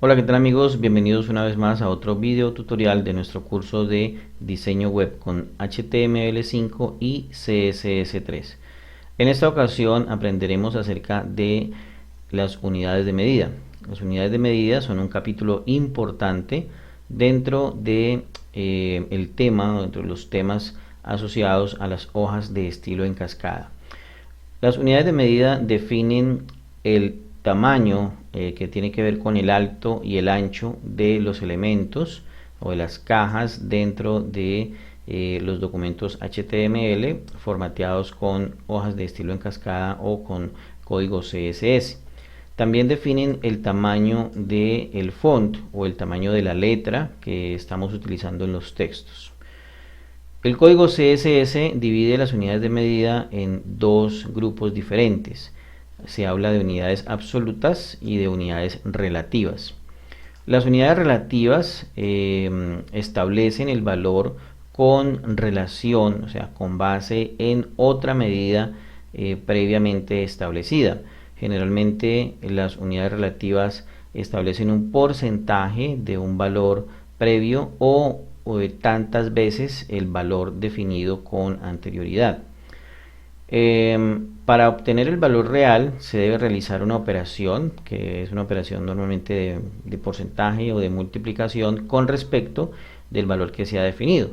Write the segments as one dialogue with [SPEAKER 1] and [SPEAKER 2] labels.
[SPEAKER 1] Hola, ¿qué tal amigos? Bienvenidos una vez más a otro video tutorial de nuestro curso de diseño web con HTML5 y CSS3. En esta ocasión aprenderemos acerca de las unidades de medida. Las unidades de medida son un capítulo importante dentro de el tema, dentro de los temas asociados a las hojas de estilo en cascada. Las unidades de medida definen el tamaño que tiene que ver con el alto y el ancho de los elementos o de las cajas dentro de los documentos HTML formateados con hojas de estilo en cascada o con código CSS. También definen el tamaño del font o el tamaño de la letra que estamos utilizando en los textos. El código CSS divide las unidades de medida en dos grupos diferentes. Se habla de unidades absolutas y de unidades relativas. Las unidades relativas establecen el valor con relación, o sea, con base en otra medida previamente establecida. Generalmente las unidades relativas establecen un porcentaje de un valor previo o de tantas veces el valor definido con anterioridad. Para obtener el valor real se debe realizar una operación, que es una operación normalmente de porcentaje o de multiplicación con respecto del valor que se ha definido.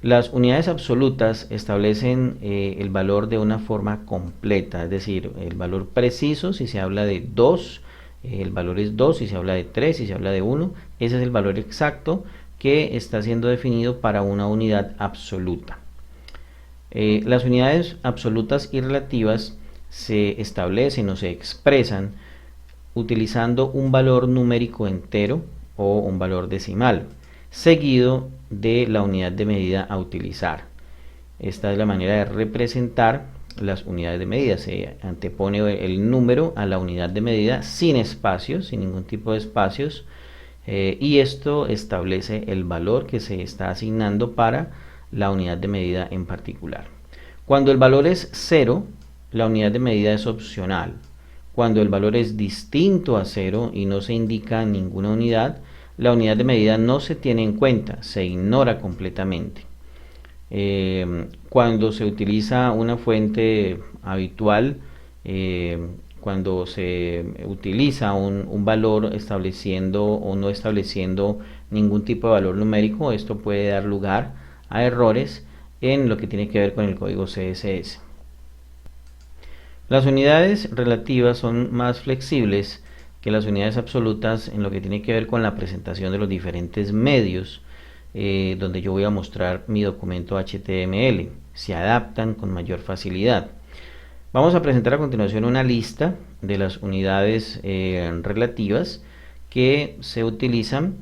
[SPEAKER 1] Las unidades absolutas establecen el valor de una forma completa, es decir, el valor preciso si se habla de 2, el valor es 2, si se habla de 3, si se habla de 1, ese es el valor exacto que está siendo definido para una unidad absoluta. Las unidades absolutas y relativas se establecen o se expresan utilizando un valor numérico entero o un valor decimal, seguido de la unidad de medida a utilizar. Esta es la manera de representar las unidades de medida. Se antepone el número a la unidad de medida sin espacios, sin ningún tipo de espacios, y esto establece el valor que se está asignando para la unidad de medida en particular. Cuando el valor es 0, la unidad de medida es opcional. Cuando el valor es distinto a 0 y no se indica ninguna unidad, la unidad de medida no se tiene en cuenta, se ignora completamente. Cuando se utiliza una fuente habitual, cuando se utiliza un valor estableciendo o no estableciendo ningún tipo de valor numérico, esto puede dar lugar a errores en lo que tiene que ver con el código CSS. Las unidades relativas son más flexibles que las unidades absolutas en lo que tiene que ver con la presentación de los diferentes medios donde yo voy a mostrar mi documento HTML. Se adaptan con mayor facilidad. Vamos a presentar a continuación una lista de las unidades relativas que se utilizan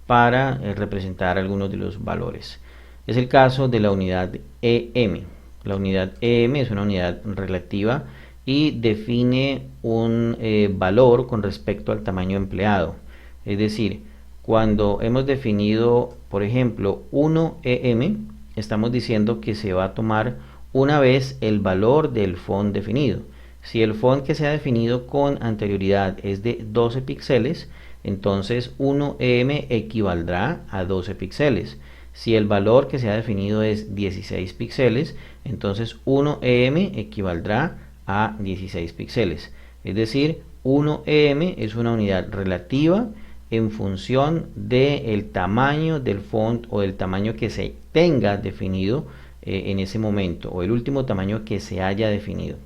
[SPEAKER 1] para representar algunos de los valores. Es el caso de la unidad EM. La unidad EM es una unidad relativa y define un valor con respecto al tamaño empleado. Es decir, cuando hemos definido, por ejemplo, 1 EM, estamos diciendo que se va a tomar una vez el valor del font definido. Si el font que se ha definido con anterioridad es de 12 píxeles, entonces 1 EM equivaldrá a 12 píxeles. Si el valor que se ha definido es 16 píxeles, entonces 1 EM equivaldrá a 16 píxeles. Es decir, 1 EM es una unidad relativa en función del tamaño del font o del tamaño que se tenga definido en ese momento, o el último tamaño que se haya definido.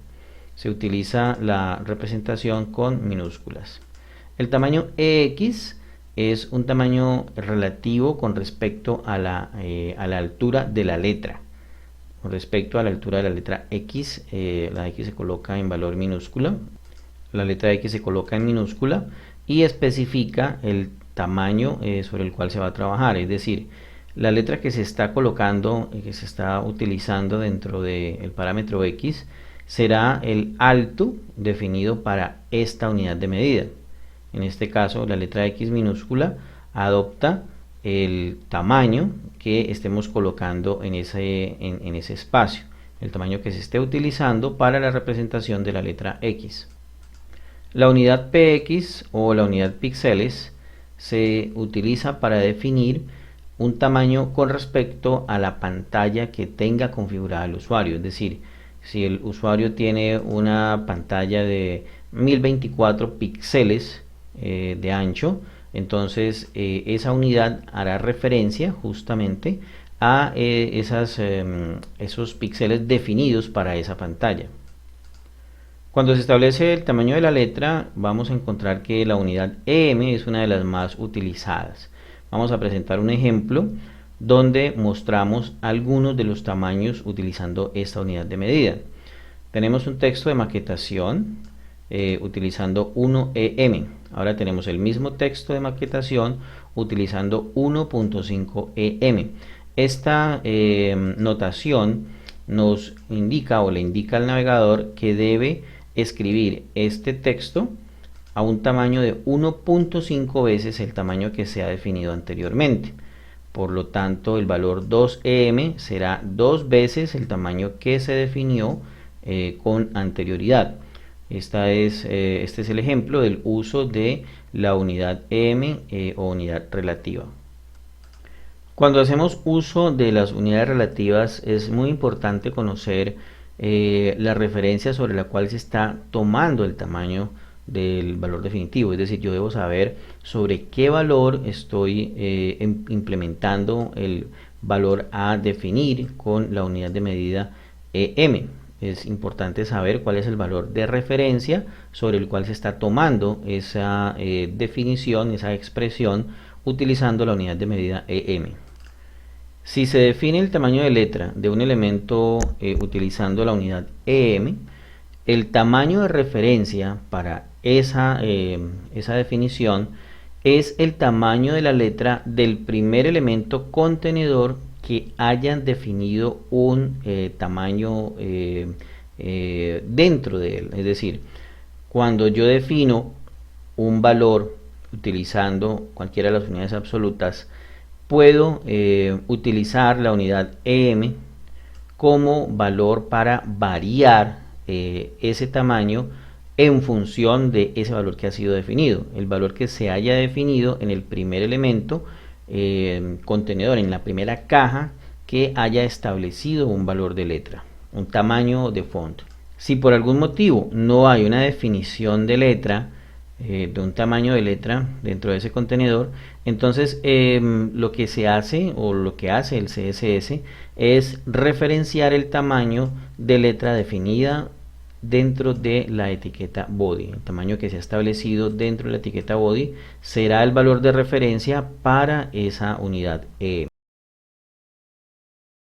[SPEAKER 1] Se utiliza la representación con minúsculas. El tamaño EX es un tamaño relativo con respecto a la altura de la letra. Con respecto a la altura de la letra X, la X se coloca en valor minúscula, la letra X se coloca en minúscula y especifica el tamaño sobre el cual se va a trabajar, es decir, la letra que se está colocando, que se está utilizando dentro del parámetro X, será el alto definido para esta unidad de medida. En este caso, la letra X minúscula adopta el tamaño que estemos colocando en ese espacio, el tamaño que se esté utilizando para la representación de la letra X. La unidad px o la unidad píxeles se utiliza para definir un tamaño con respecto a la pantalla que tenga configurada el usuario. Es decir, si el usuario tiene una pantalla de 1024 píxeles de ancho, entonces esa unidad hará referencia justamente a esos píxeles definidos para esa pantalla. Cuando se establece el tamaño de la letra, vamos a encontrar que la unidad EM es una de las más utilizadas. Vamos a presentar un ejemplo donde mostramos algunos de los tamaños utilizando esta unidad de medida. Tenemos un texto de maquetación utilizando 1EM. Ahora tenemos el mismo texto de maquetación utilizando 1.5EM. Esta notación nos indica o le indica al navegador que debe escribir este texto a un tamaño de 1.5 veces el tamaño que se ha definido anteriormente. Por lo tanto, el valor 2EM será 2 veces el tamaño que se definió con anterioridad. Este es el ejemplo del uso de la unidad EM o unidad relativa. Cuando hacemos uso de las unidades relativas es muy importante conocer la referencia sobre la cual se está tomando el tamaño del valor definitivo. Es decir, yo debo saber sobre qué valor estoy implementando el valor a definir con la unidad de medida EM. Es importante saber cuál es el valor de referencia sobre el cual se está tomando esa definición, esa expresión, utilizando la unidad de medida EM. Si se define el tamaño de letra de un elemento utilizando la unidad EM, el tamaño de referencia para esa definición es el tamaño de la letra del primer elemento contenedor que hayan definido un tamaño dentro de él. Es decir, cuando yo defino un valor utilizando cualquiera de las unidades absolutas, puedo utilizar la unidad EM como valor para variar ese tamaño en función de ese valor que ha sido definido. El valor que se haya definido en el primer elemento contenedor, en la primera caja que haya establecido un valor de letra, un tamaño de font. Si por algún motivo no hay una definición de letra, de un tamaño de letra dentro de ese contenedor, entonces lo que se hace o lo que hace el CSS es referenciar el tamaño de letra definida dentro de la etiqueta body. El tamaño que se ha establecido dentro de la etiqueta body será el valor de referencia para esa unidad